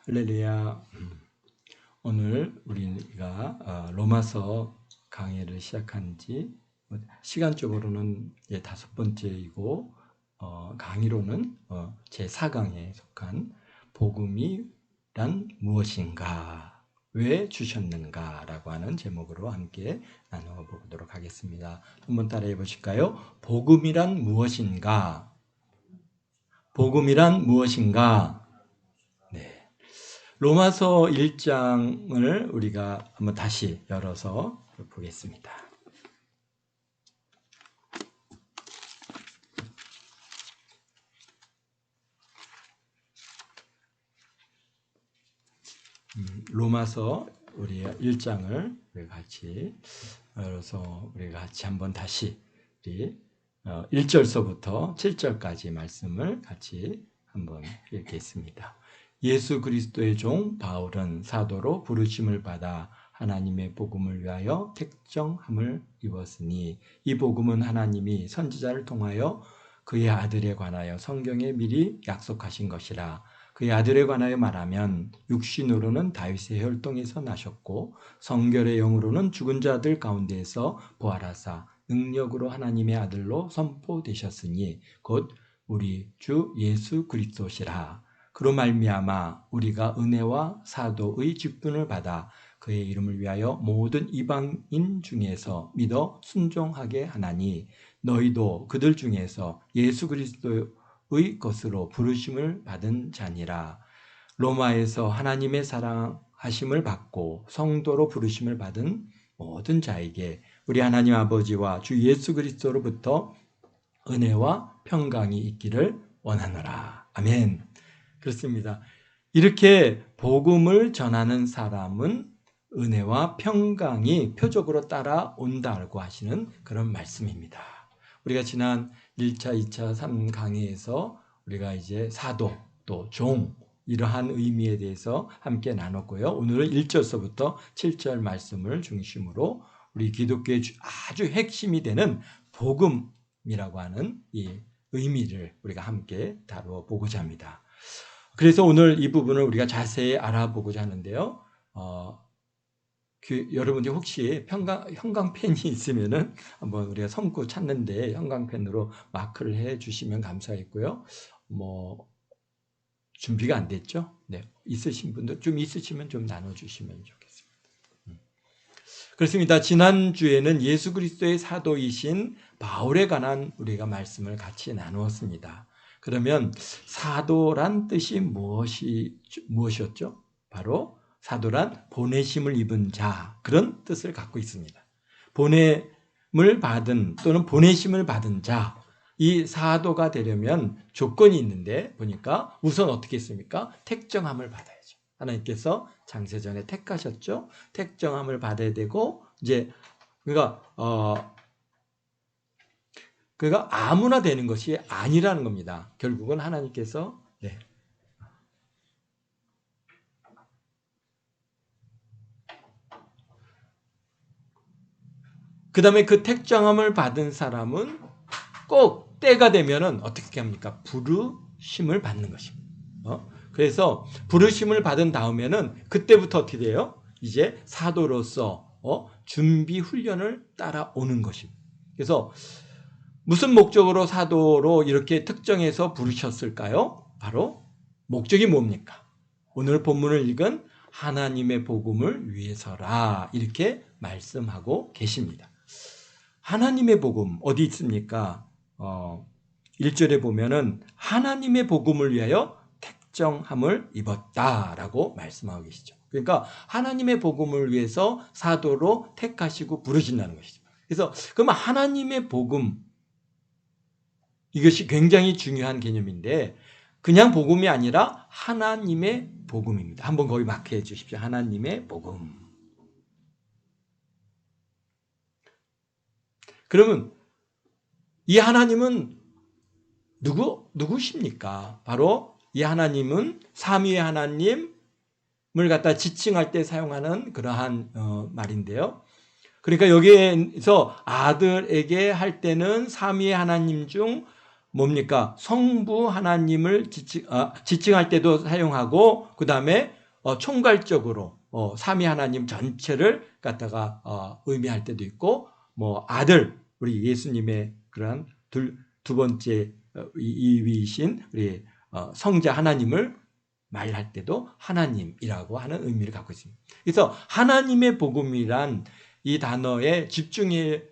할렐루야. 오늘 우리가 로마서 강의를 시작한 지 시간적으로는 이제 5번째이고 강의로는 제4강에 속한 복음이란 무엇인가, 왜 주셨는가 라고 하는 제목으로 함께 나누어 보도록 하겠습니다. 한번 따라해 보실까요? 복음이란 무엇인가? 복음이란 무엇인가? 로마서 1장을 우리가 한번 다시 열어서 보겠습니다. 로마서 우리 1장을 우리 같이 열어서 우리가 같이 한번 다시 우리 1절서부터 7절까지 말씀을 같이 한번 읽겠습니다. 예수 그리스도의 종 바울은 사도로 부르심을 받아 하나님의 복음을 위하여 택정함을 입었으니 이 복음은 하나님이 선지자를 통하여 그의 아들에 관하여 성경에 미리 약속하신 것이라. 그의 아들에 관하여 말하면 육신으로는 다윗의 혈통에서 나셨고 성결의 영으로는 죽은 자들 가운데에서 부활하사 능력으로 하나님의 아들로 선포되셨으니 곧 우리 주 예수 그리스도시라. 그로 말미암아 우리가 은혜와 사도의 직분을 받아 그의 이름을 위하여 모든 이방인 중에서 믿어 순종하게 하나니 너희도 그들 중에서 예수 그리스도의 것으로 부르심을 받은 자니라. 로마에서 하나님의 사랑하심을 받고 성도로 부르심을 받은 모든 자에게 우리 하나님 아버지와 주 예수 그리스도로부터 은혜와 평강이 있기를 원하노라. 아멘. 그렇습니다. 이렇게 복음을 전하는 사람은 은혜와 평강이 표적으로 따라온다고 하시는 그런 말씀입니다. 우리가 지난 1차, 2차, 3강의에서 우리가 이제 사도 또 종 이러한 의미에 대해서 함께 나눴고요. 오늘은 1절서부터 7절 말씀을 중심으로 우리 기독교의 아주 핵심이 되는 복음이라고 하는 이 의미를 우리가 함께 다루어 보고자 합니다. 그래서 오늘 이 부분을 우리가 자세히 알아보고자 하는데요. 여러분들이 혹시 형광펜이 있으면은 한번 우리가 성구 찾는데 형광펜으로 마크를 해 주시면 감사하겠고요. 준비가 안 됐죠? 네. 있으신 분들 좀 있으시면 좀 나눠 주시면 좋겠습니다. 그렇습니다. 지난주에는 예수 그리스도의 사도이신 바울에 관한 우리가 말씀을 같이 나누었습니다. 그러면 사도란 뜻이 무엇이었죠? 바로 사도란 보내심을 입은 자, 그런 뜻을 갖고 있습니다. 보냄을 받은 또는 보내심을 받은 자, 이 사도가 되려면 조건이 있는데 보니까 우선 어떻게 했습니까? 택정함을 받아야죠. 하나님께서 장세전에 택하셨죠. 택정함을 받아야 되고 이제 그가 아무나 되는 것이 아니라는 겁니다. 결국은 하나님께서 그 다음에 그 택정함을 받은 사람은 꼭 때가 되면은 어떻게 합니까? 부르심을 받는 것입니다. 그래서 부르심을 받은 다음에는 그때부터 어떻게 돼요? 이제 사도로서 준비 훈련을 따라오는 것입니다. 그래서 무슨 목적으로 사도로 이렇게 특정해서 부르셨을까요? 바로 목적이 뭡니까? 오늘 본문을 읽은 하나님의 복음을 위해서라 이렇게 말씀하고 계십니다. 하나님의 복음 어디 있습니까? 1절에 보면은 하나님의 복음을 위하여 택정함을 입었다라고 말씀하고 계시죠. 그러니까 하나님의 복음을 위해서 사도로 택하시고 부르신다는 것이죠. 그래서 그러면 하나님의 복음 이것이 굉장히 중요한 개념인데 그냥 복음이 아니라 하나님의 복음입니다. 한번 거기 마크해 주십시오. 하나님의 복음. 그러면 이 하나님은 누구십니까? 바로 이 하나님은 삼위의 하나님을 갖다 지칭할 때 사용하는 그러한 말인데요. 그러니까 여기에서 아들에게 할 때는 삼위의 하나님 중 뭡니까? 성부 하나님을 지칭할 때도 사용하고 그 다음에 총괄적으로 삼위 하나님 전체를 갖다가 의미할 때도 있고, 뭐 아들 우리 예수님의 그런 두 번째 이위이신 우리 성자 하나님을 말할 때도 하나님이라고 하는 의미를 갖고 있습니다. 그래서 하나님의 복음이란 이 단어에 집중할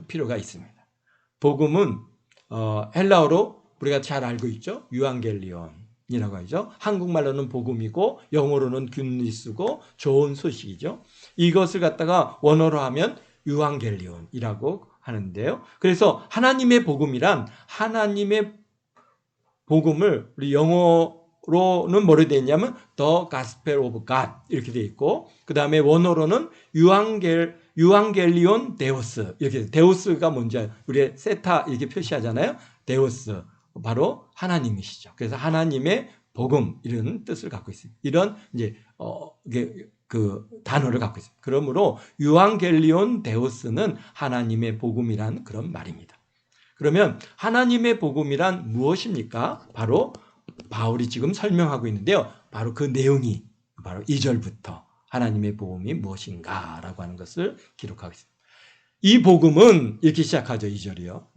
필요가 있습니다. 복음은 헬라어로 우리가 잘 알고 있죠. 유앙겔리온이라고 하죠. 한국말로는 복음이고 영어로는 굿니스고 좋은 소식이죠. 이것을 갖다가 원어로 하면 유앙겔리온이라고 하는데요. 그래서 하나님의 복음이란 하나님의 복음을 우리 영어로는 뭐로 되어 있냐면 The Gospel of God 이렇게 되어 있고, 그 다음에 원어로는 유앙겔리온 데오스 이렇게. 데오스가 뭔지 우리 세타 이렇게 표시하잖아요. 데오스 바로 하나님이시죠. 그래서 하나님의 복음 이런 뜻을 갖고 있습니다. 이런 이제 그 단어를 갖고 있습니다. 그러므로 유앙겔리온 데오스는 하나님의 복음이란 그런 말입니다. 그러면 하나님의 복음이란 무엇입니까? 바로 바울이 지금 설명하고 있는데요. 바로 그 내용이 바로 2절부터 하나님의 복음이 무엇인가 라고 하는 것을 기록하고 있습니다. 이 복음은 이렇게 시작하죠. 2절이요.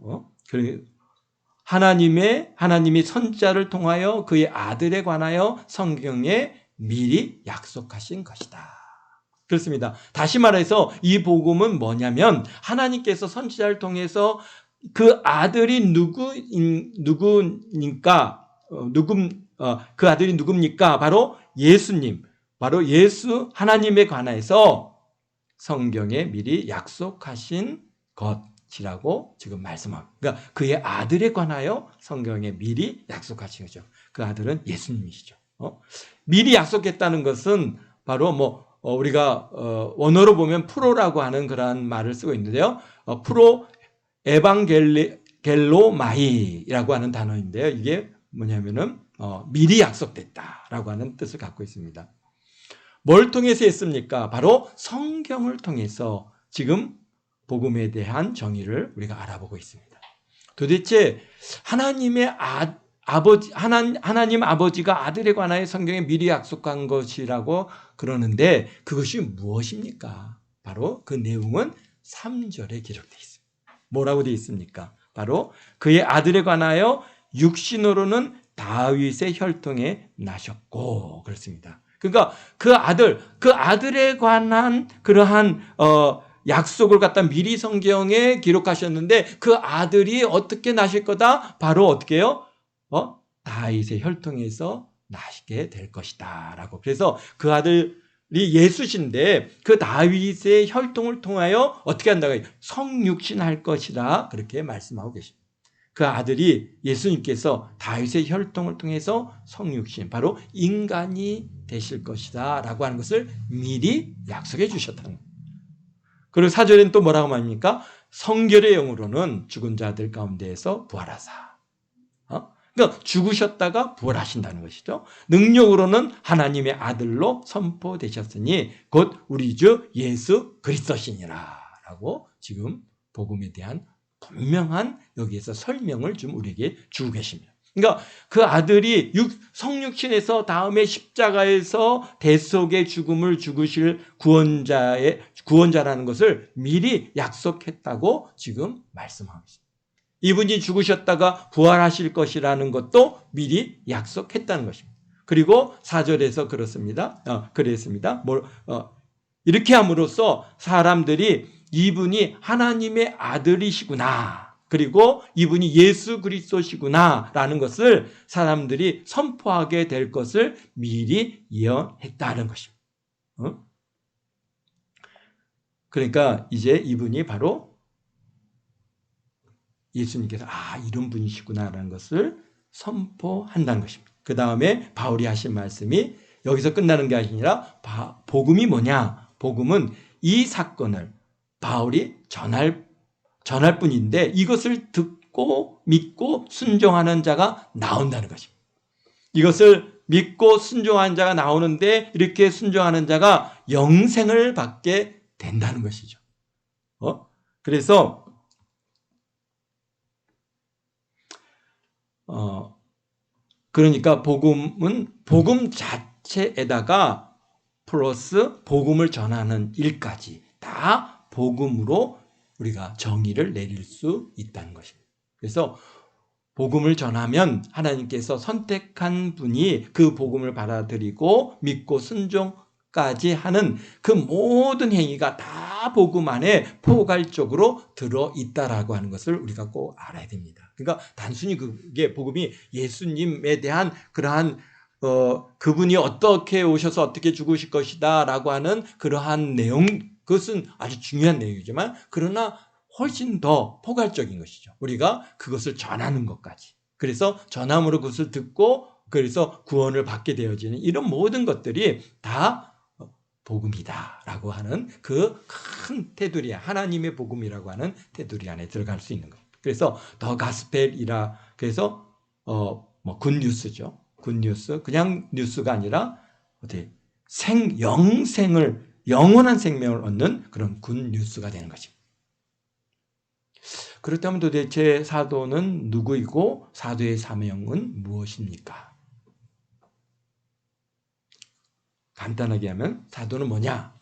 하나님이 선자를 통하여 그의 아들에 관하여 성경에 미리 약속하신 것이다. 그렇습니다. 다시 말해서 이 복음은 뭐냐면 하나님께서 선지자를 통해서 그 아들이 그 아들이 누굽니까? 바로 예수님, 바로 예수 하나님에 관해서 성경에 미리 약속하신 것이라고 지금 말씀합니다. 그러니까 그의 아들에 관하여 성경에 미리 약속하신 거죠. 그 아들은 예수님이시죠. 미리 약속했다는 것은 바로 우리가 원어로 보면 프로라고 하는 그런 말을 쓰고 있는데요. 프로 에반겔로마이라고 하는 단어인데요. 이게 뭐냐면은 미리 약속됐다라고 하는 뜻을 갖고 있습니다. 뭘 통해서 했습니까? 바로 성경을 통해서 지금 복음에 대한 정의를 우리가 알아보고 있습니다. 도대체 하나님 아버지가 아들에 관하여 성경에 미리 약속한 것이라고 그러는데 그것이 무엇입니까? 바로 그 내용은 3절에 기록되어 있습니다. 뭐라고 되어 있습니까? 바로 그의 아들에 관하여 육신으로는 다윗의 혈통에 나셨고 그렇습니다. 그러니까 그 아들에 관한 그러한 약속을 갖다 미리 성경에 기록하셨는데 그 아들이 어떻게 나실 거다? 바로 어떻게 해요? 다윗의 혈통에서 나시게 될 것이다 라고. 그래서 그 아들이 예수신데 그 다윗의 혈통을 통하여 어떻게 한다고? 성육신할 것이라 그렇게 말씀하고 계십니다. 그 아들이 예수님께서 다윗의 혈통을 통해서 성육신, 바로 인간이 되실 것이다 라고 하는 것을 미리 약속해 주셨다는 거예요. 그리고 4절에는 또 뭐라고 말합니까? 성결의 영으로는 죽은 자들 가운데에서 부활하사. 그러니까 죽으셨다가 부활하신다는 것이죠. 능력으로는 하나님의 아들로 선포되셨으니 곧 우리 주 예수 그리스도시니라 라고 지금 복음에 대한 분명한 여기에서 설명을 좀 우리에게 주고 계십니다. 그러니까 그 아들이 성육신에서 다음에 십자가에서 대속의 죽음을 죽으실 구원자라는 것을 미리 약속했다고 지금 말씀하고 있습니다. 이분이 죽으셨다가 부활하실 것이라는 것도 미리 약속했다는 것입니다. 그리고 4절에서 그렇습니다. 그랬습니다. 이렇게 함으로써 사람들이 이분이 하나님의 아들이시구나, 그리고 이분이 예수 그리스도시구나 라는 것을 사람들이 선포하게 될 것을 미리 예언했다는 것입니다. 그러니까 이제 이분이 바로 예수님께서 이런 분이시구나라는 것을 선포한다는 것입니다. 그 다음에 바울이 하신 말씀이 여기서 끝나는 게 아니라 복음이 뭐냐? 복음은 이 사건을 바울이 전할 뿐인데 이것을 듣고 믿고 순종하는 자가 나온다는 것입니다. 이것을 믿고 순종하는 자가 나오는데 이렇게 순종하는 자가 영생을 받게 된다는 것이죠. 그래서 그러니까 복음은 복음 자체에다가 플러스 복음을 전하는 일까지 다 복음으로 우리가 정의를 내릴 수 있다는 것입니다. 그래서 복음을 전하면 하나님께서 선택한 분이 그 복음을 받아들이고 믿고 순종까지 하는 그 모든 행위가 다 복음 안에 포괄적으로 들어있다라고 하는 것을 우리가 꼭 알아야 됩니다. 그러니까 단순히 그게 복음이 예수님에 대한 그러한 그분이 어떻게 오셔서 어떻게 죽으실 것이다 라고 하는 그러한 내용, 그것은 아주 중요한 내용이지만 그러나 훨씬 더 포괄적인 것이죠. 우리가 그것을 전하는 것까지. 그래서 전함으로 그것을 듣고 그래서 구원을 받게 되어지는 이런 모든 것들이 다 복음이다라고 하는 그 큰 테두리, 하나님의 복음이라고 하는 테두리 안에 들어갈 수 있는 것. 그래서 더 가스펠이라 그래서 굿뉴스죠. 굿뉴스, 그냥 뉴스가 아니라 어떻게 영원한 생명을 얻는 그런 굿뉴스가 되는 것입니다. 그렇다면 도대체 사도는 누구이고 사도의 사명은 무엇입니까? 간단하게 하면 사도는 뭐냐?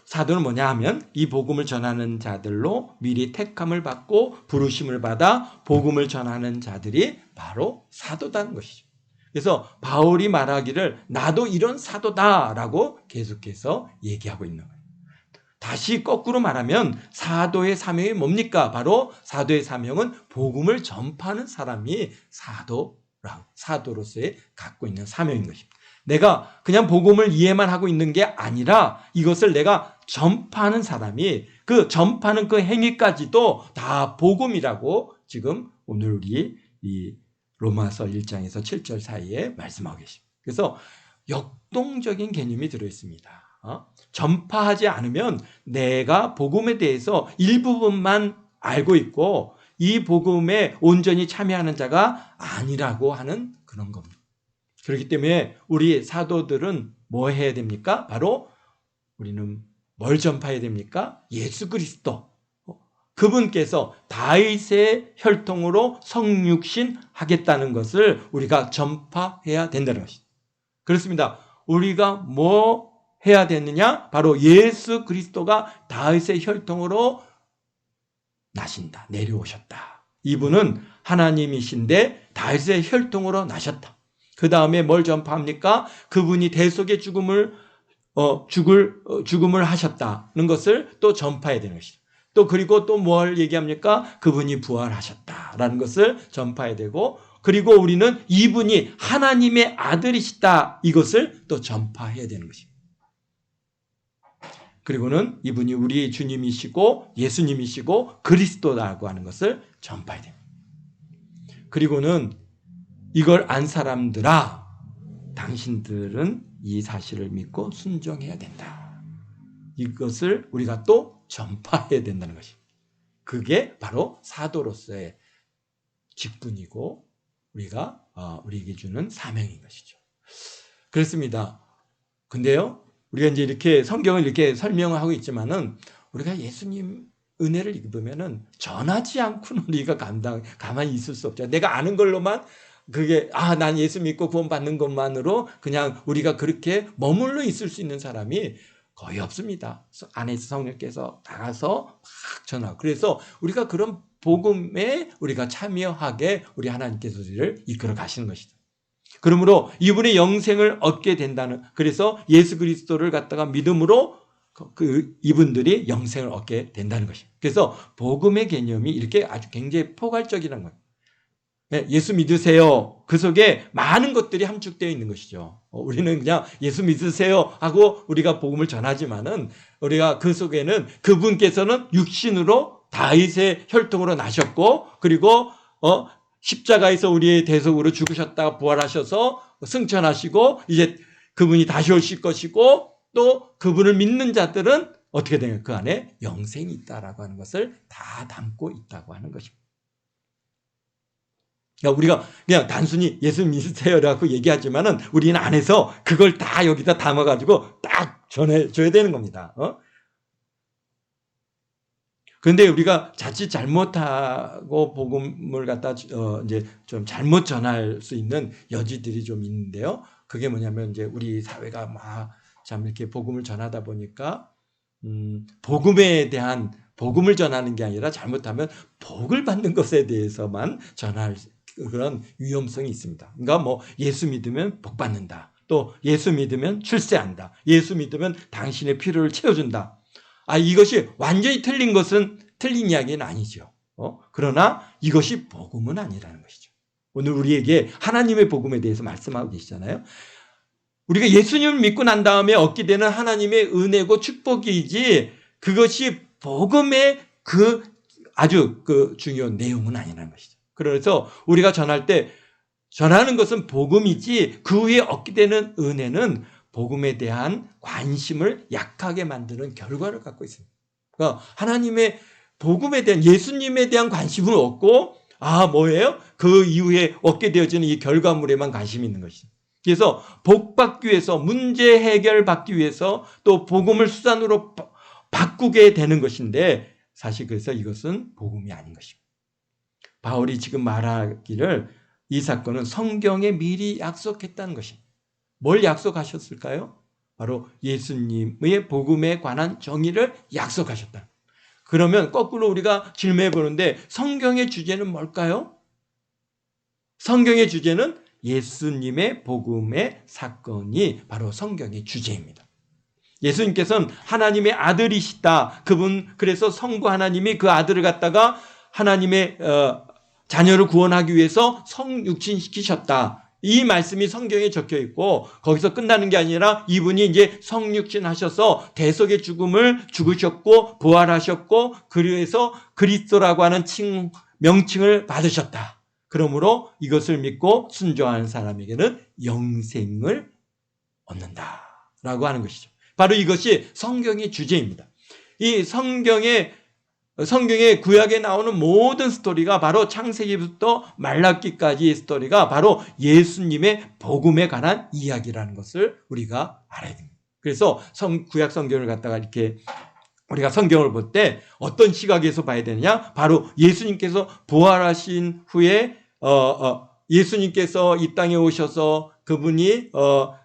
사도는 뭐냐 하면 이 복음을 전하는 자들로 미리 택함을 받고 부르심을 받아 복음을 전하는 자들이 바로 사도다는 것이죠. 그래서 바울이 말하기를 나도 이런 사도다라고 계속해서 얘기하고 있는 거예요. 다시 거꾸로 말하면 사도의 사명이 뭡니까? 바로 사도의 사명은 복음을 전파하는 사람이 사도로서의 갖고 있는 사명인 것입니다. 내가 그냥 복음을 이해만 하고 있는 게 아니라 이것을 내가 전파하는 사람이 그 전파하는 그 행위까지도 다 복음이라고 지금 오늘 우리 이 로마서 1장에서 7절 사이에 말씀하고 계십니다. 그래서 역동적인 개념이 들어있습니다. 전파하지 않으면 내가 복음에 대해서 일부분만 알고 있고 이 복음에 온전히 참여하는 자가 아니라고 하는 그런 겁니다. 그렇기 때문에 우리 사도들은 뭐 해야 됩니까? 바로 우리는 뭘 전파해야 됩니까? 예수 그리스도. 그분께서 다윗의 혈통으로 성육신 하겠다는 것을 우리가 전파해야 된다는 것입니다. 그렇습니다. 우리가 뭐 해야 되느냐? 바로 예수 그리스도가 다윗의 혈통으로 나신다. 내려오셨다. 이분은 하나님이신데 다윗의 혈통으로 나셨다. 그 다음에 뭘 전파합니까? 그분이 대속의 죽음을 하셨다는 것을 또 전파해야 되는 것이죠. 또 그리고 또 뭘 얘기합니까? 그분이 부활하셨다라는 것을 전파해야 되고 그리고 우리는 이분이 하나님의 아들이시다 이것을 또 전파해야 되는 것입니다. 그리고는 이분이 우리 주님이시고 예수님이시고 그리스도라고 하는 것을 전파해야 됩니다. 그리고는 이걸 안 사람들아 당신들은 이 사실을 믿고 순종해야 된다. 이것을 우리가 또 전파해야 된다는 것입니다. 그게 바로 사도로서의 직분이고 우리가 우리에게 주는 사명인 것이죠. 그렇습니다. 근데요, 우리가 이제 이렇게 성경을 이렇게 설명을 하고 있지만은 우리가 예수님 은혜를 입으면은 전하지 않고는 우리가 가만히 있을 수 없죠. 내가 아는 걸로만 그게 난 예수 믿고 구원 받는 것만으로 그냥 우리가 그렇게 머물러 있을 수 있는 사람이 거의 없습니다. 안에서 성령께서 나가서 막 전하고 그래서 우리가 그런 복음에 우리가 참여하게 우리 하나님께서 우리를 이끌어 가시는 것이다. 그러므로 이분의 영생을 얻게 된다는 그래서 예수 그리스도를 갖다가 믿음으로 이분들이 영생을 얻게 된다는 것입니다. 그래서 복음의 개념이 이렇게 아주 굉장히 포괄적이라는 거예요. 예수 믿으세요. 그 속에 많은 것들이 함축되어 있는 것이죠. 우리는 그냥 예수 믿으세요 하고 우리가 복음을 전하지만은 우리가 그 속에는 그분께서는 육신으로 다윗의 혈통으로 나셨고 그리고 십자가에서 우리의 대속으로 죽으셨다가 부활하셔서 승천하시고 이제 그분이 다시 오실 것이고 또 그분을 믿는 자들은 어떻게 되냐? 그 안에 영생이 있다라고 하는 것을 다 담고 있다고 하는 것입니다. 그러니까 우리가 그냥 단순히 예수 믿으세요라고 얘기하지만은 우리는 안에서 그걸 다 여기다 담아가지고 딱 전해줘야 되는 겁니다. 그런데 우리가 자칫 잘못하고 복음을 갖다 이제 좀 잘못 전할 수 있는 여지들이 좀 있는데요. 그게 뭐냐면 이제 우리 사회가 막 참 이렇게 복음을 전하다 보니까 복음에 대한 복음을 전하는 게 아니라 잘못하면 복을 받는 것에 대해서만 전할 그런 위험성이 있습니다. 그러니까 뭐 예수 믿으면 복 받는다. 또 예수 믿으면 출세한다. 예수 믿으면 당신의 필요를 채워준다. 이것이 완전히 틀린 것은 틀린 이야기는 아니죠. 그러나 이것이 복음은 아니라는 것이죠. 오늘 우리에게 하나님의 복음에 대해서 말씀하고 계시잖아요. 우리가 예수님을 믿고 난 다음에 얻게 되는 하나님의 은혜고 축복이지 그것이 복음의 아주 중요한 내용은 아니라는 것이죠. 그래서 우리가 전할 때 전하는 것은 복음이지 그 후에 얻게 되는 은혜는 복음에 대한 관심을 약하게 만드는 결과를 갖고 있습니다. 그러니까 하나님의 복음에 대한 예수님에 대한 관심을 얻고 뭐예요? 그 이후에 얻게 되어지는 이 결과물에만 관심이 있는 것이죠. 그래서 복 받기 위해서 문제 해결 받기 위해서 또 복음을 수단으로 바꾸게 되는 것인데 사실 그래서 이것은 복음이 아닌 것입니다. 바울이 지금 말하기를 이 사건은 성경에 미리 약속했다는 것입니다. 뭘 약속하셨을까요? 바로 예수님의 복음에 관한 정의를 약속하셨다. 그러면 거꾸로 우리가 질문해 보는데 성경의 주제는 뭘까요? 성경의 주제는 예수님의 복음의 사건이 바로 성경의 주제입니다. 예수님께서는 하나님의 아들이시다. 그래서 성부 하나님이 그 아들을 갖다가 하나님의 자녀를 구원하기 위해서 성육신시키셨다. 이 말씀이 성경에 적혀 있고 거기서 끝나는 게 아니라 이분이 이제 성육신하셔서 대속의 죽음을 죽으셨고 부활하셨고 그래서 그리스도라고 하는 명칭을 받으셨다. 그러므로 이것을 믿고 순종하는 사람에게는 영생을 얻는다라고 하는 것이죠. 바로 이것이 성경의 주제입니다. 이 성경의 구약에 나오는 모든 스토리가 바로 창세기부터 말라기까지의 스토리가 바로 예수님의 복음에 관한 이야기라는 것을 우리가 알아야 됩니다. 그래서 구약 성경을 갖다가 이렇게 우리가 성경을 볼 때 어떤 시각에서 봐야 되느냐? 바로 예수님께서 부활하신 후에 예수님께서 이 땅에 오셔서 그분이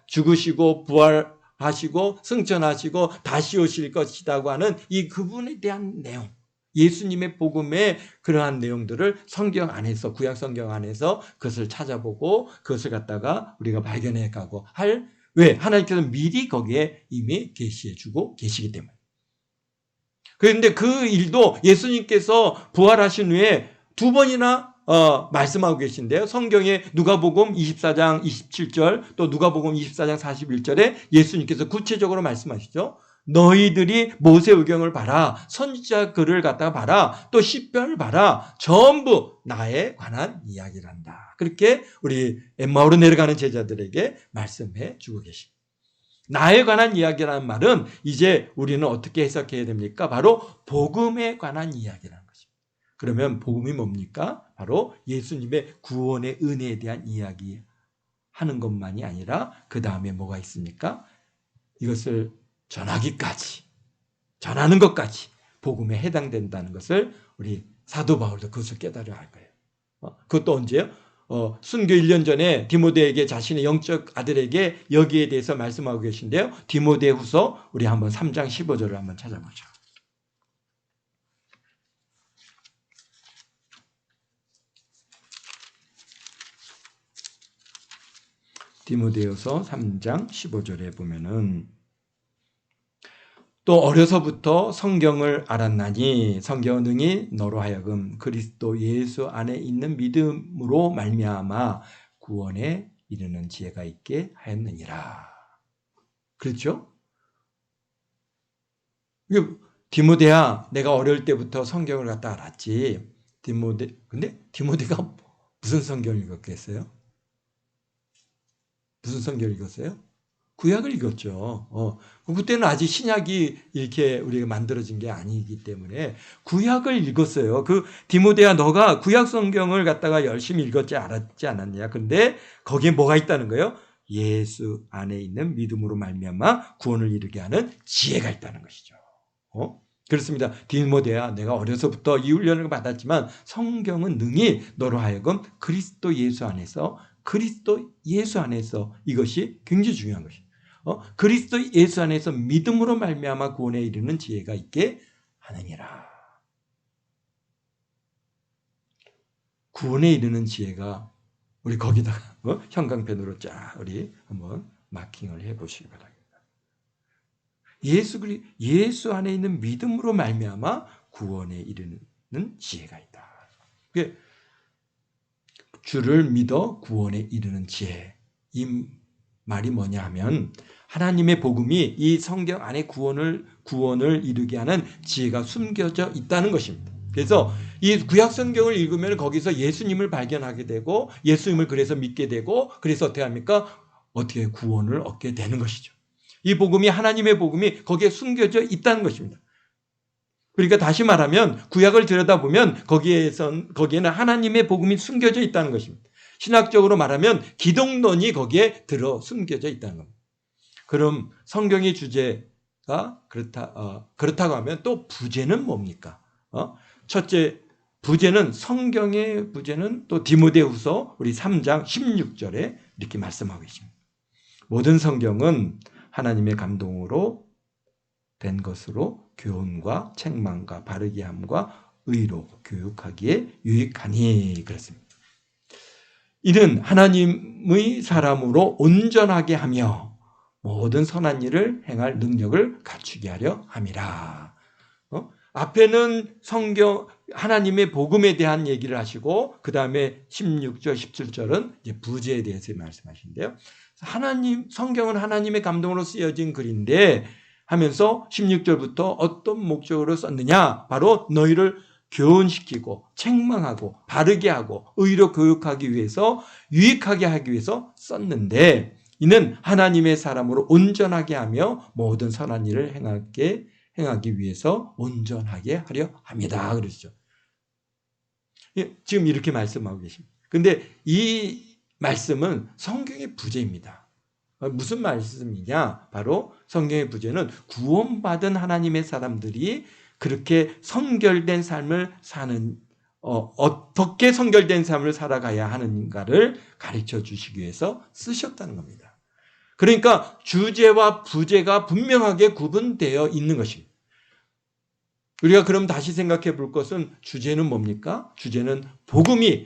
죽으시고 부활하시고 승천하시고 다시 오실 것이라고 하는 이 그분에 대한 내용, 예수님의 복음의 그러한 내용들을 성경 안에서 구약 성경 안에서 그것을 찾아보고 그것을 갖다가 우리가 발견해 가고 왜? 하나님께서 미리 거기에 이미 계시해 주고 계시기 때문에. 그런데 그 일도 예수님께서 부활하신 후에 두 번이나 말씀하고 계신데요. 성경에 누가복음 24장 27절 또 누가복음 24장 41절에 예수님께서 구체적으로 말씀하시죠. 너희들이 모세오경을 봐라. 선지자 글을 갖다가 봐라. 또 시편을 봐라. 전부 나에 관한 이야기란다. 그렇게 우리 엠마오로 내려가는 제자들에게 말씀해 주고 계십니다. 나에 관한 이야기라는 말은 이제 우리는 어떻게 해석해야 됩니까? 바로 복음에 관한 이야기라는 것입니다. 그러면 복음이 뭡니까? 바로 예수님의 구원의 은혜에 대한 이야기 하는 것만이 아니라 그 다음에 뭐가 있습니까? 이것을 전하는 것까지 복음에 해당된다는 것을 우리 사도 바울도 그것을 깨달아야 할 거예요. 그것도 언제요? 순교 1년 전에 디모데에게 자신의 영적 아들에게 여기에 대해서 말씀하고 계신데요. 디모데후서 우리 한번 3장 15절을 한번 찾아보죠. 디모데후서 3장 15절에 보면은 또 어려서부터 성경을 알았나니 성경은 능히 너로 하여금 그리스도 예수 안에 있는 믿음으로 말미암아 구원에 이르는 지혜가 있게 하였느니라. 그렇죠? 디모데야, 내가 어릴 때부터 성경을 갖다 알았지. 근데 디모데가 무슨 성경을 읽었겠어요? 무슨 성경을 읽었어요? 구약을 읽었죠. 그때는 아직 신약이 이렇게 우리가 만들어진 게 아니기 때문에 구약을 읽었어요. 디모데야, 너가 구약 성경을 갖다가 열심히 읽었지 알았지 않았냐? 근데 거기에 뭐가 있다는 거예요? 예수 안에 있는 믿음으로 말미암아 구원을 이루게 하는 지혜가 있다는 것이죠. 그렇습니다. 디모데야, 내가 어려서부터 이 훈련을 받았지만 성경은 능히 너로 하여금 그리스도 예수 안에서 그리스도 예수 안에서 이것이 굉장히 중요한 것이에요. 그리스도 예수 안에서 믿음으로 말미암아 구원에 이르는 지혜가 있게 하느니라. 구원에 이르는 지혜가 우리 거기다가 형광펜으로 쫙 우리 한번 마킹을 해보시기 바랍니다. 예수 안에 있는 믿음으로 말미암아 구원에 이르는 지혜가 있다. 주를 믿어 구원에 이르는 지혜. 이 말이 뭐냐 하면 하나님의 복음이 이 성경 안에 구원을 이루게 하는 지혜가 숨겨져 있다는 것입니다. 그래서 이 구약 성경을 읽으면 거기서 예수님을 발견하게 되고 예수님을 그래서 믿게 되고 그래서 어떻게 합니까? 어떻게 구원을 얻게 되는 것이죠. 이 복음이 하나님의 복음이 거기에 숨겨져 있다는 것입니다. 그러니까 다시 말하면 구약을 들여다보면 거기에는 하나님의 복음이 숨겨져 있다는 것입니다. 신학적으로 말하면 기독론이 거기에 숨겨져 있다는 겁니다. 그럼 성경의 주제가 그렇다고 하면 또 부제는 뭡니까? 첫째 부제는 성경의 부제는 또 디모데후서 우리 3장 16절에 이렇게 말씀하고 있습니다. 모든 성경은 하나님의 감동으로 된 것으로 교훈과 책망과 바르게 함과 의로 교육하기에 유익하니 그렇습니다. 이는 하나님의 사람으로 온전하게 하며 모든 선한 일을 행할 능력을 갖추게 하려 함이라. 앞에는 성경 하나님의 복음에 대한 얘기를 하시고 그 다음에 16절 17절은 이제 부제에 대해서 말씀하시는데요. 성경은 하나님의 감동으로 쓰여진 글인데 하면서 16절부터 어떤 목적으로 썼느냐? 바로 너희를 교훈시키고 책망하고 바르게 하고 의로 교육하기 위해서 유익하게 하기 위해서 썼는데 이는 하나님의 사람으로 온전하게 하며 모든 선한 일을 행하기 위해서 온전하게 하려 합니다. 그러시죠. 지금 이렇게 말씀하고 계십니다. 그런데 이 말씀은 성경의 부제입니다. 무슨 말씀이냐? 바로 성경의 부제는 구원받은 하나님의 사람들이 그렇게 성결된 삶을 사는 어떻게 성결된 삶을 살아가야 하는가를 가르쳐 주시기 위해서 쓰셨다는 겁니다. 그러니까 주제와 부제가 분명하게 구분되어 있는 것입니다. 우리가 그럼 다시 생각해 볼 것은 주제는 뭡니까? 주제는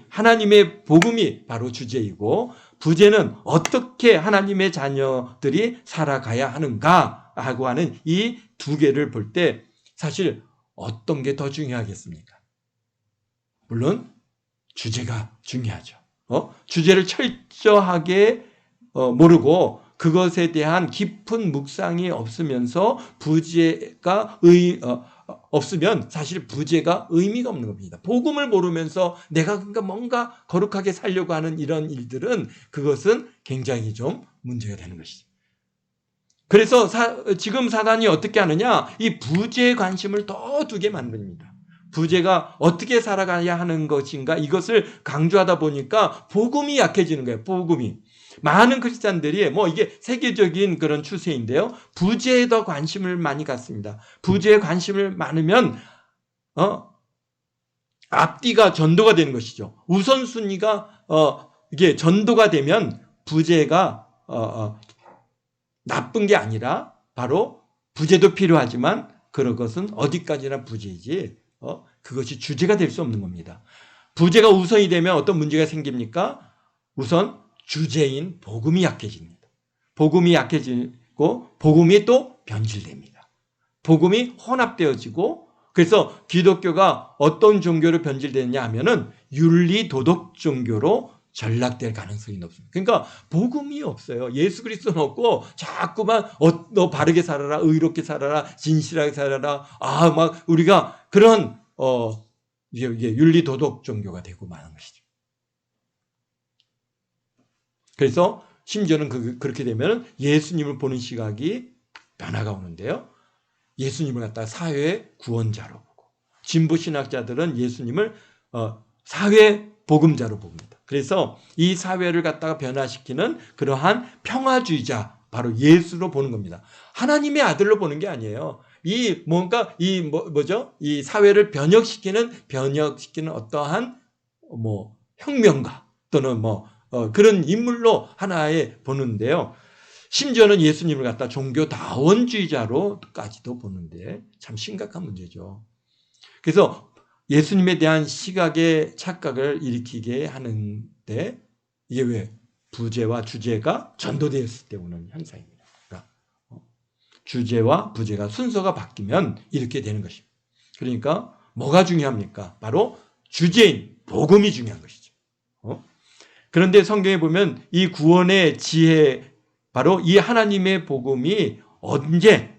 하나님의 복음이 바로 주제이고 부제는 어떻게 하나님의 자녀들이 살아가야 하는가 하고 하는 이 두 개를 볼 때 사실 어떤 게 더 중요하겠습니까? 물론 주제가 중요하죠. 주제를 철저하게 모르고 그것에 대한 깊은 묵상이 없으면서 부제가 없으면 사실 부제가 의미가 없는 겁니다. 복음을 모르면서 내가 뭔가 거룩하게 살려고 하는 이런 일들은 그것은 굉장히 좀 문제가 되는 것이죠. 그래서 지금 사단이 어떻게 하느냐? 이 부제에 관심을 더 두게 만듭니다. 부제가 어떻게 살아가야 하는 것인가 이것을 강조하다 보니까 복음이 약해지는 거예요. 복음이. 많은 크리스찬들이 이게 세계적인 그런 추세인데요. 부제에 더 관심을 많이 갖습니다. 부제에 관심을 많으면 앞뒤가 전도가 되는 것이죠. 우선순위가 이게 전도가 되면 부제가 나쁜 게 아니라 바로 부제도 필요하지만 그런 것은 어디까지나 부제이지 그것이 주제가 될 수 없는 겁니다. 부제가 우선이 되면 어떤 문제가 생깁니까? 우선 주제인 복음이 약해집니다. 복음이 약해지고 복음이 또 변질됩니다. 복음이 혼합되어지고 그래서 기독교가 어떤 종교로 변질되느냐 하면은 윤리 도덕 종교로 전락될 가능성이 높습니다. 그러니까 복음이 없어요. 예수 그리스도는 없고 자꾸만 너 바르게 살아라, 의롭게 살아라, 진실하게 살아라. 막 우리가 그런 이게 윤리 도덕 종교가 되고 마는 것이죠. 그래서 심지어는 그렇게 되면 예수님을 보는 시각이 변화가 오는데요. 예수님을 갖다가 사회의 구원자로 보고 진보 신학자들은 예수님을 사회 복음자로 봅니다. 그래서 이 사회를 갖다가 변화시키는 그러한 평화주의자 바로 예수로 보는 겁니다. 하나님의 아들로 보는 게 아니에요. 이 사회를 변혁시키는 어떠한 혁명가 또는 그런 인물로 하나에 보는데요. 심지어는 예수님을 갖다 종교다원주의자로까지도 보는데 참 심각한 문제죠. 그래서 예수님에 대한 시각의 착각을 일으키게 하는데 이게 왜? 부제와 주제가 전도되었을 때 오는 현상입니다. 그러니까 주제와 부제가 순서가 바뀌면 이렇게 되는 것입니다. 그러니까 뭐가 중요합니까? 바로 주제인 복음이 중요한 것이죠. 그런데 성경에 보면 이 구원의 지혜, 바로 이 하나님의 복음이 언제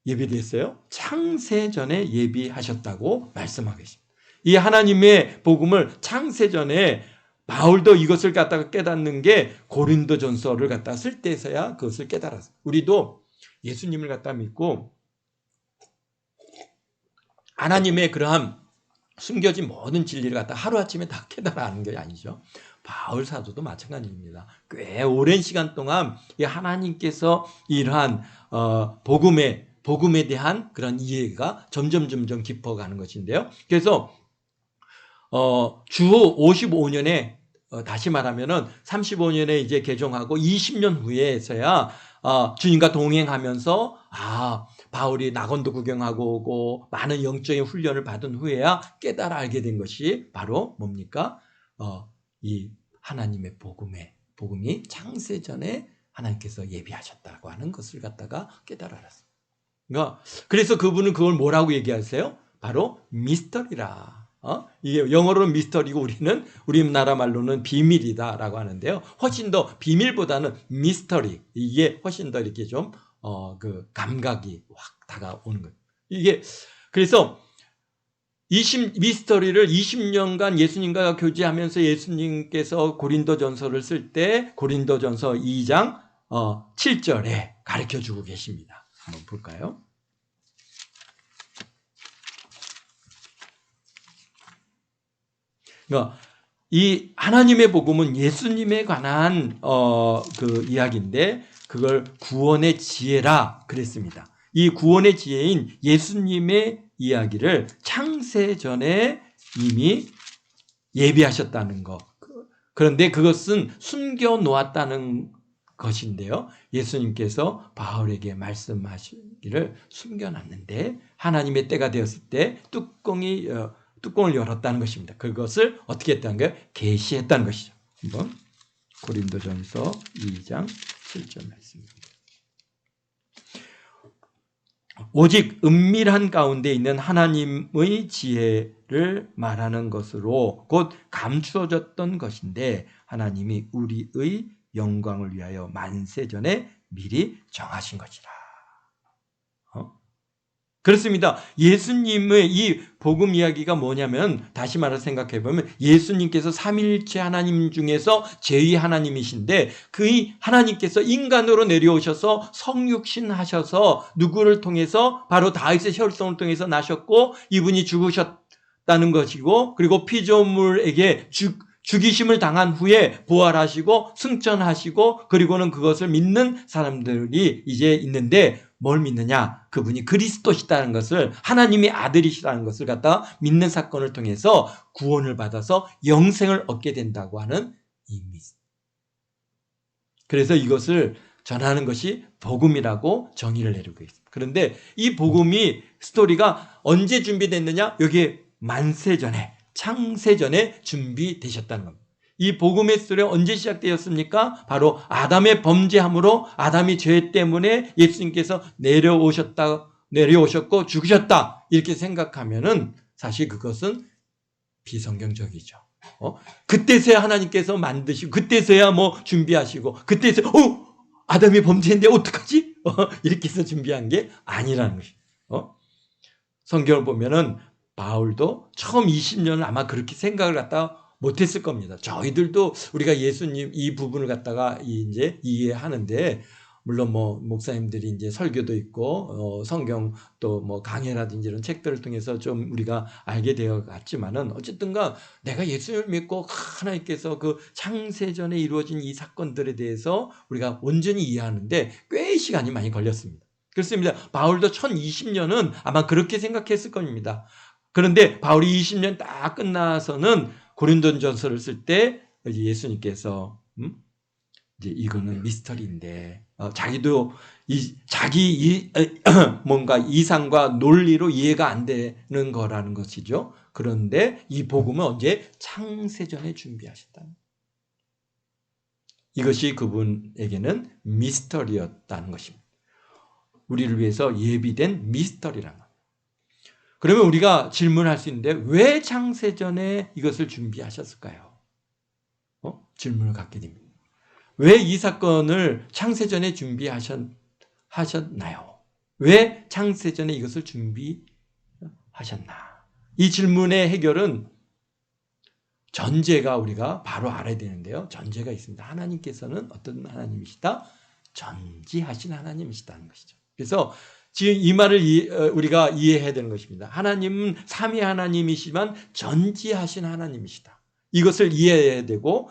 예비됐어요? 창세전에 예비하셨다고 말씀하고 있습니다. 이 하나님의 복음을 창세전에 바울도 이것을 갖다가 깨닫는 게 고린도전서를 갖다 쓸 때서야 그것을 깨달았어요. 우리도 예수님을 갖다 믿고 하나님의 그러한 숨겨진 모든 진리를 갖다 하루아침에 다 깨달아 아는 게 아니죠. 바울 사도도 마찬가지입니다. 꽤 오랜 시간 동안 이 하나님께서 이러한 복음에 대한 그런 이해가 점점 깊어가는 것인데요. 그래서 주 55년에 다시 말하면은 35년에 이제 개종하고 20년 후에서야 주님과 동행하면서 바울이 낙원도 구경하고 오고 많은 영적인 훈련을 받은 후에야 깨달아 알게 된 것이 바로 뭡니까? 이 하나님의 복음이 창세전에 하나님께서 예비하셨다고 하는 것을 갖다가 깨달아 알았습니다. 그러니까 그래서 그분은 그걸 뭐라고 얘기하세요? 바로 미스터리라. 이게 영어로는 미스터리고 우리나라 말로는 비밀이다라고 하는데요. 훨씬 더 비밀보다는 미스터리, 이게 훨씬 더 이렇게 좀 그 감각이 확 다가오는 거예요. 이게 그래서 미스터리를 20년간 예수님과 교제하면서 예수님께서 고린도전서를 쓸 때 고린도전서 2장 7절에 가르쳐주고 계십니다. 한번 볼까요? 그러니까 이 하나님의 복음은 예수님에 관한 그 이야기인데 그걸 구원의 지혜라 그랬습니다. 이 구원의 지혜인 예수님의 이야기를 창세전에 이미 예비하셨다는 것. 그런데 그것은 숨겨놓았다는 것인데요. 예수님께서 바울에게 말씀하시기를 숨겨놨는데 하나님의 때가 되었을 때 뚜껑을 열었다는 것입니다. 그것을 어떻게 했다는 거예요? 계시했다는 것이죠. 한번 고린도전서 2장 7절 말씀입니다. 오직 은밀한 가운데 있는 하나님의 지혜를 말하는 것으로 곧 감추어졌던 것인데 하나님이 우리의 영광을 위하여 만세전에 미리 정하신 것이라. 그렇습니다. 예수님의 이 복음 이야기가 뭐냐면 다시 말해서 생각해보면 예수님께서 삼위일체 하나님 중에서 제2 하나님이신데 그 하나님께서 인간으로 내려오셔서 성육신 하셔서 누구를 통해서 바로 다윗의 혈통을 통해서 나셨고 이분이 죽으셨다는 것이고 그리고 피조물에게 죽이심을 당한 후에 부활하시고 승천하시고 그리고는 그것을 믿는 사람들이 이제 있는데 뭘 믿느냐? 그분이 그리스도시다는 것을 하나님의 아들이시라는 것을 갖다 믿는 사건을 통해서 구원을 받아서 영생을 얻게 된다고 하는 의미. 그래서 이것을 전하는 것이 복음이라고 정의를 내리고 있습니다. 그런데 이 복음이 스토리가 언제 준비됐느냐? 여기에 만세전에 창세전에 준비되셨다는 겁니다. 이 복음의 스토리가 언제 시작되었습니까? 바로 아담의 범죄함으로 아담이 죄 때문에 예수님께서 내려오셨고 죽으셨다 이렇게 생각하면은 사실 그것은 비성경적이죠. 그때서야 하나님께서 만드시고 그때서야 뭐 준비하시고 그때서야 아담이 범죄인데 어떡하지? 이렇게 해서 준비한 게 아니라는 것이죠. 성경을 보면은 바울도 처음 20년을 아마 그렇게 생각을 갖다가 못했을 겁니다. 저희들도 우리가 예수님 이 부분을 갖다가 이제 이해하는데 물론 뭐 목사님들이 이제 설교도 있고 성경 또 뭐 강해라든지 이런 책들을 통해서 좀 우리가 알게 되어 갔지만은 어쨌든가 내가 예수님을 믿고 하나님께서 그 창세전에 이루어진 이 사건들에 대해서 우리가 온전히 이해하는데 꽤 시간이 많이 걸렸습니다. 그렇습니다. 바울도 1020년은 아마 그렇게 생각했을 겁니다. 그런데 바울이 20년 딱 끝나서는 고린도전서를 쓸 때 예수님께서 이제 이거는 미스터리인데 자기도 뭔가 이상과 논리로 이해가 안 되는 거라는 것이죠. 그런데 이 복음은 언제 창세전에 준비하셨다. 이것이 그분에게는 미스터리였다는 것입니다. 우리를 위해서 예비된 미스터리라는 것. 그러면 우리가 질문할 수 있는데 왜 창세전에 이것을 준비하셨을까요? 질문을 갖게 됩니다. 왜 이 사건을 창세전에 준비하셨나요? 왜 창세전에 이것을 준비하셨나? 이 질문의 해결은 전제가 우리가 바로 알아야 되는데요. 전제가 있습니다. 하나님께서는 어떤 하나님이시다? 전지하신 하나님이시다는 것이죠. 그래서 지금 이 말을 우리가 이해해야 되는 것입니다. 하나님은 삼위 하나님이시지만 전지하신 하나님이시다. 이것을 이해해야 되고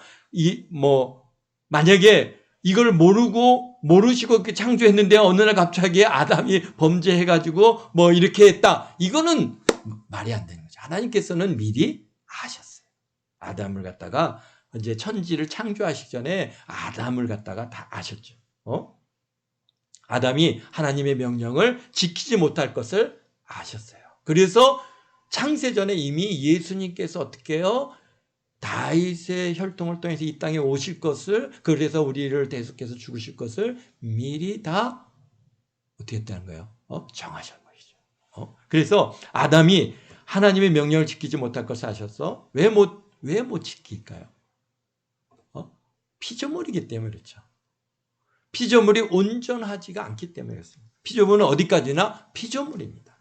만약에 이걸 모르시고 이렇게 창조했는데 어느 날 갑자기 아담이 범죄해가지고 이렇게 했다. 이거는 말이 안 되는 거죠. 하나님께서는 미리 아셨어요. 아담을 갖다가 이제 천지를 창조하시기 전에 아담을 갖다가 다 아셨죠. 아담이 하나님의 명령을 지키지 못할 것을 아셨어요. 그래서 창세전에 이미 예수님께서 어떻게 해요? 다윗의 혈통을 통해서 이 땅에 오실 것을, 그래서 우리를 대속해서 죽으실 것을 미리 다 어떻게 했다는 거예요? 정하셨는 것이죠. 그래서 아담이 하나님의 명령을 지키지 못할 것을 아셨어. 왜 못 지킬까요? 피조물이기 때문에 그렇죠. 피조물이 온전하지가 않기 때문에 그렇습니다. 피조물은 어디까지나 피조물입니다.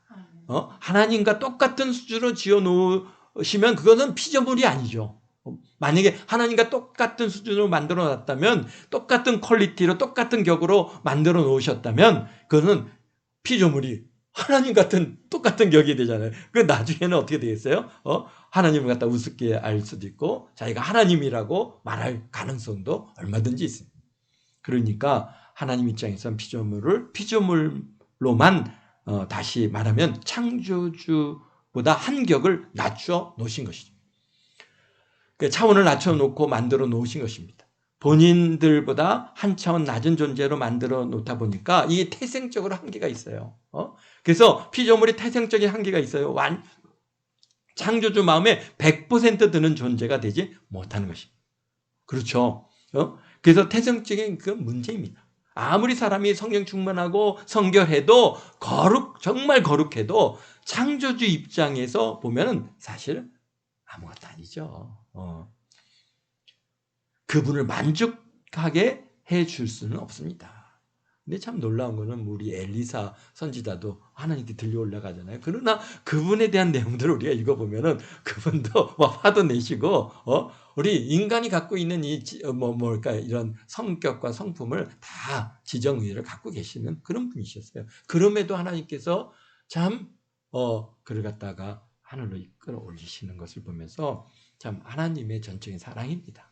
하나님과 똑같은 수준으로 지어 놓으시면 그것은 피조물이 아니죠. 만약에 하나님과 똑같은 수준으로 만들어 놨다면, 똑같은 퀄리티로 똑같은 격으로 만들어 놓으셨다면 그것은 피조물이 하나님 같은 똑같은 격이 되잖아요. 그 나중에는 어떻게 되겠어요? 하나님을 갖다 우습게 알 수도 있고 자기가 하나님이라고 말할 가능성도 얼마든지 있습니다. 그러니까 하나님 입장에서는 피조물로만 다시 말하면 창조주보다 한 격을 낮춰 놓으신 것이죠. 그 차원을 낮춰 놓고 만들어 놓으신 것입니다. 본인들보다 한 차원 낮은 존재로 만들어 놓다 보니까 이게 태생적으로 한계가 있어요. 그래서 피조물이 태생적인 한계가 있어요. 창조주 마음에 100% 드는 존재가 되지 못하는 것입니다. 그렇죠. 그래서 태생적인 그 문제입니다. 아무리 사람이 성령 충만하고 성결해도 정말 거룩해도 창조주 입장에서 보면은 사실 아무것도 아니죠. 그분을 만족하게 해줄 수는 없습니다. 근데 참 놀라운 거는 우리 엘리사 선지자도 하나님께 들려 올라가잖아요. 그러나 그분에 대한 내용들을 우리가 읽어보면은 그분도 화도 내시고, 우리 인간이 갖고 있는 이런 성격과 성품을 다 지정의를 갖고 계시는 그런 분이셨어요. 그럼에도 하나님께서 참, 그를 갖다가 하늘로 이끌어 올리시는 것을 보면서 참 하나님의 전적인 사랑입니다.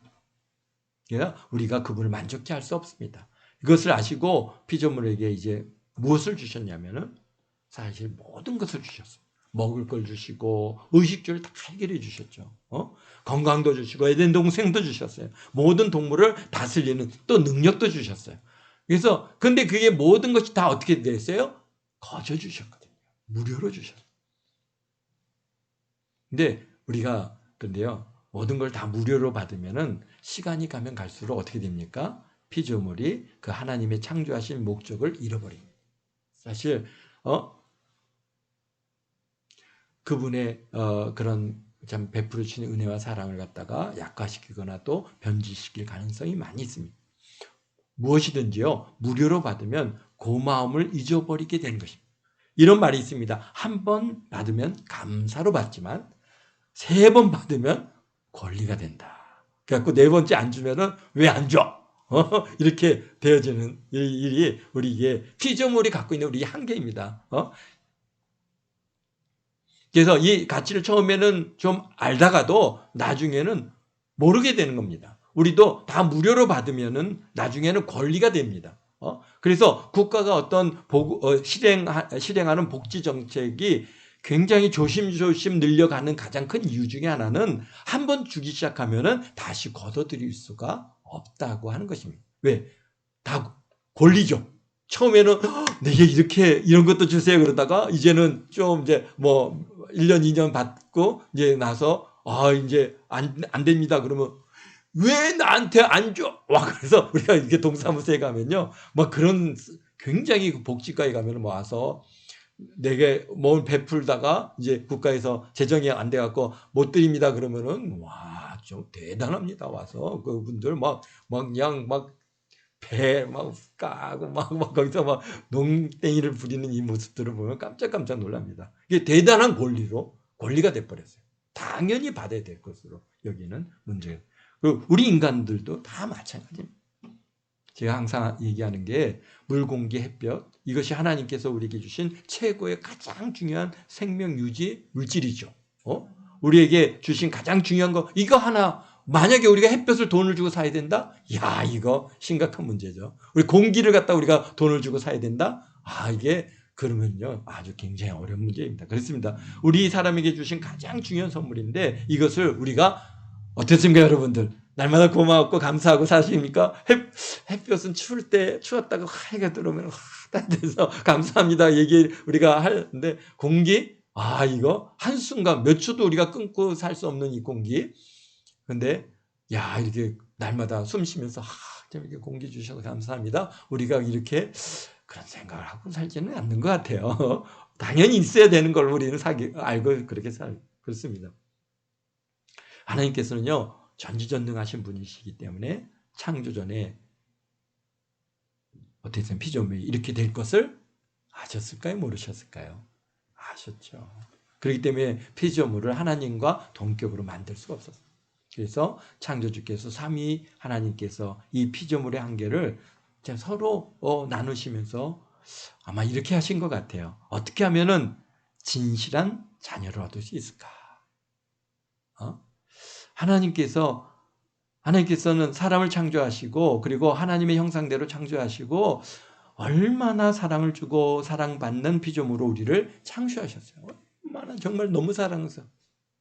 그러니까 우리가 그분을 만족케 할 수 없습니다. 이것을 아시고 피조물에게 이제 무엇을 주셨냐면은 사실 모든 것을 주셨어요. 먹을 걸 주시고 의식주를 다 해결해 주셨죠. 건강도 주시고 에덴 동생도 주셨어요. 모든 동물을 다스리는 또 능력도 주셨어요. 그래서 근데 그게 모든 것이 다 어떻게 됐어요? 거저 주셨거든요. 무료로 주셨어요. 근데요, 모든 걸 다 무료로 받으면은 시간이 가면 갈수록 어떻게 됩니까? 피조물이 그 하나님의 창조하신 목적을 잃어버립니다. 사실 그분의 그런 참 베풀어 주신 은혜와 사랑을 갖다가 약화시키거나 또 변질시킬 가능성이 많이 있습니다. 무엇이든지요, 무료로 받으면 고마움을 잊어버리게 되는 것입니다. 이런 말이 있습니다. 한 번 받으면 감사로 받지만 3번 받으면 권리가 된다. 그래갖고 4번째 안 주면은 왜 안 줘? 이렇게 되어지는 일이 우리에게 피조물이 갖고 있는 우리 한계입니다. 그래서 이 가치를 처음에는 좀 알다가도 나중에는 모르게 되는 겁니다. 우리도 다 무료로 받으면은 나중에는 권리가 됩니다. 그래서 국가가 어떤 실행하는 복지 정책이 굉장히 조심조심 늘려가는 가장 큰 이유 중에 하나는 한 번 주기 시작하면은 다시 걷어들일 수가 없다고 하는 것입니다. 왜? 다 권리죠. 처음에는 내게 이렇게 이런 것도 주세요 그러다가 이제는 좀 이제 뭐 1년 2년 받고 이제 나서 이제 안 됩니다. 그러면 왜 나한테 안 줘? 와, 그래서 우리가 이렇게 동사무소에 가면요. 막 그런 굉장히 복지과에 가면 와서 내게 뭘 베풀다가 이제 국가에서 재정이 안 돼 갖고 못 드립니다 그러면은 와, 좀 대단합니다. 와서 그분들 막 그냥 막 배 막 까고 막 거기서 막 농땡이를 부리는 이 모습들을 보면 깜짝 놀랍니다. 이게 대단한 권리가 돼 버렸어요. 당연히 받아야 될 것으로 여기는 문제예요. 그리고 우리 인간들도 다 마찬가지입니다. 제가 항상 얘기하는 게 물, 공기, 햇볕, 이것이 하나님께서 우리에게 주신 최고의 가장 중요한 생명 유지 물질이죠. 우리에게 주신 가장 중요한 거 이거 하나, 만약에 우리가 햇볕을 돈을 주고 사야 된다? 야, 이거 심각한 문제죠. 우리 공기를 갖다 우리가 돈을 주고 사야 된다? 이게 그러면요 아주 굉장히 어려운 문제입니다. 그렇습니다. 우리 사람에게 주신 가장 중요한 선물인데 이것을 우리가 어떻습니까 여러분들? 날마다 고마웠고 감사하고 사십니까? 햇볕은 추웠다고 하얘가 들어오면 따뜻해서 감사합니다 얘기 우리가 하는데 공기? 이거 한순간 몇 초도 우리가 끊고 살 수 없는 이 공기. 근데 야, 이렇게 날마다 숨 쉬면서 좀 이렇게 공기 주셔서 감사합니다. 우리가 이렇게 그런 생각을 하고 살지는 않는 것 같아요. 당연히 있어야 되는 걸 우리는 알고 그렇게 그렇습니다. 하나님께서는요 전지전능하신 분이시기 때문에 창조전에 어떻게 보면 피조물이 이렇게 될 것을 아셨을까요? 모르셨을까요? 아셨죠. 그렇기 때문에 피조물을 하나님과 동격으로 만들 수가 없었어요. 그래서 창조주께서 삼위 하나님께서 이 피조물의 한계를 서로 나누시면서 아마 이렇게 하신 것 같아요. 어떻게 하면은 진실한 자녀를 얻을 수 있을까? 하나님께서는 사람을 창조하시고 그리고 하나님의 형상대로 창조하시고 얼마나 사랑을 주고 사랑받는 피조물로 우리를 창조하셨어요. 얼마나 정말 너무 사랑해서.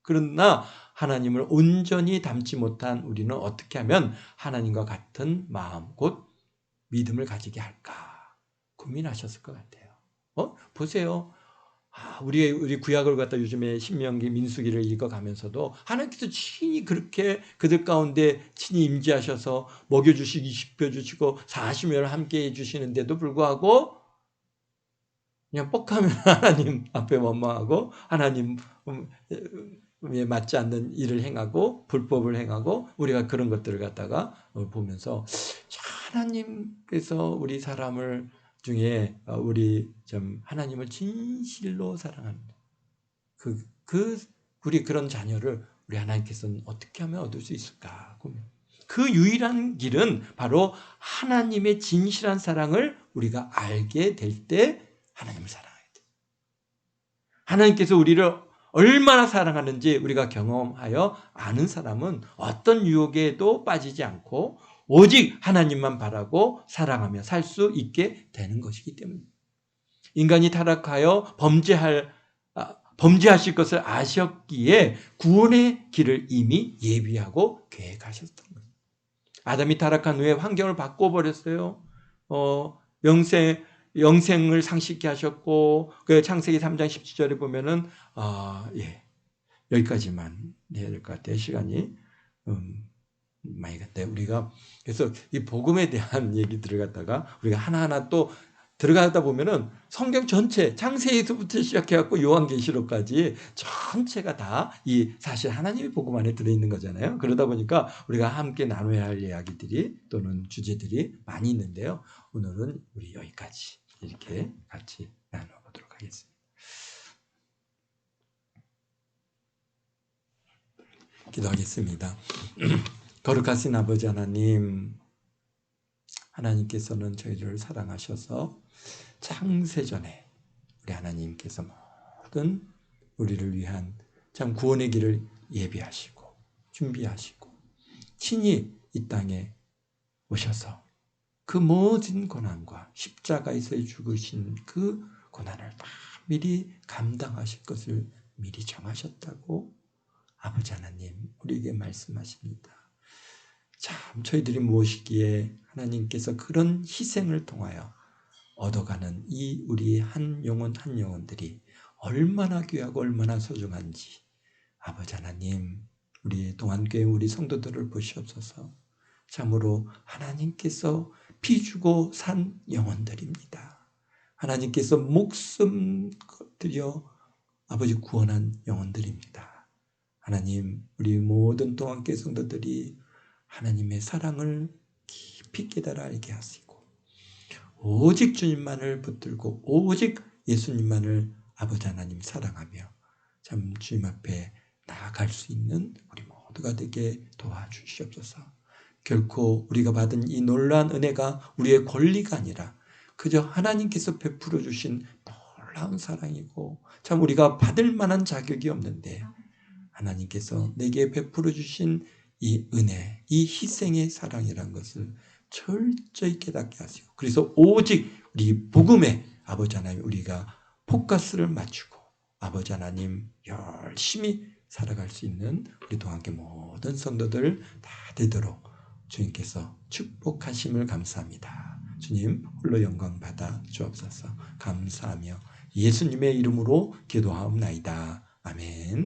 그러나 하나님을 온전히 닮지 못한 우리는 어떻게 하면 하나님과 같은 마음 곧 믿음을 가지게 할까 고민하셨을 것 같아요. 보세요. 우리 구약을 갖다 요즘에 신명기 민수기를 읽어가면서도 하나님께서 친히 그렇게 그들 가운데 친히 임재하셔서 먹여주시고 입혀주시고 40년을 함께 해주시는데도 불구하고 그냥 뻑하면 하나님 앞에 원망하고 하나님에 맞지 않는 일을 행하고 불법을 행하고 우리가 그런 것들을 갖다가 보면서 하나님께서 우리 사람을 중에 우리 좀 하나님을 진실로 사랑하는 우리 그런 자녀를 우리 하나님께서는 어떻게 하면 얻을 수 있을까? 그 유일한 길은 바로 하나님의 진실한 사랑을 우리가 알게 될 때 하나님을 사랑해야 돼. 하나님께서 우리를 얼마나 사랑하는지 우리가 경험하여 아는 사람은 어떤 유혹에도 빠지지 않고 오직 하나님만 바라고 사랑하며 살 수 있게 되는 것이기 때문입니다. 인간이 타락하여 범죄하실 것을 아셨기에 구원의 길을 이미 예비하고 계획하셨던 거예요. 아담이 타락한 후에 환경을 바꿔버렸어요. 영생을 상실케 하셨고 그 창세기 3장 17절에 보면은 여기까지만 해야 될 것 같아요. 시간이 많이 갔대요. 우리가 그래서 이 복음에 대한 얘기들을 갖다가 우리가 하나하나 또 들어가다 보면은 성경 전체 창세기서부터 시작해갖고 요한계시록까지 전체가 다 이 사실 하나님의 복음 안에 들어있는 거잖아요. 그러다 보니까 우리가 함께 나눠야 할 이야기들이 또는 주제들이 많이 있는데요. 오늘은 우리 여기까지 이렇게 같이 나눠보도록 하겠습니다. 기도하겠습니다. 거룩하신 아버지 하나님, 하나님께서는 저희를 사랑하셔서 창세전에 우리 하나님께서 모든 우리를 위한 참 구원의 길을 예비하시고 준비하시고 친히 이 땅에 오셔서 그 모든 고난과 십자가에서 죽으신 그 고난을 다 미리 감당하실 것을 미리 정하셨다고 아버지 하나님 우리에게 말씀하십니다. 참 저희들이 무엇이기에 하나님께서 그런 희생을 통하여 얻어가는 이 우리 한 영혼 한 영혼들이 얼마나 귀하고 얼마나 소중한지 아버지 하나님 우리 동안교회 우리 성도들을 보시옵소서. 참으로 하나님께서 피 주고 산 영혼들입니다. 하나님께서 목숨 들여 아버지 구원한 영혼들입니다. 하나님 우리 모든 동안교회 성도들이 하나님의 사랑을 깊이 깨달아 알게 하시고 오직 주님만을 붙들고 오직 예수님만을 아버지 하나님 사랑하며 참 주님 앞에 나아갈 수 있는 우리 모두가 되게 도와주시옵소서. 결코 우리가 받은 이 놀라운 은혜가 우리의 권리가 아니라 그저 하나님께서 베풀어 주신 놀라운 사랑이고 참 우리가 받을 만한 자격이 없는데 하나님께서 내게 베풀어 주신 이 은혜, 이 희생의 사랑이란 것을 철저히 깨닫게 하시고 그래서 오직 우리 복음에 아버지 하나님 우리가 포커스를 맞추고 아버지 하나님 열심히 살아갈 수 있는 우리 동안교회 모든 성도들 다 되도록 주님께서 축복하심을 감사합니다. 주님 홀로 영광 받아 주옵소서. 감사하며 예수님의 이름으로 기도하옵나이다. 아멘.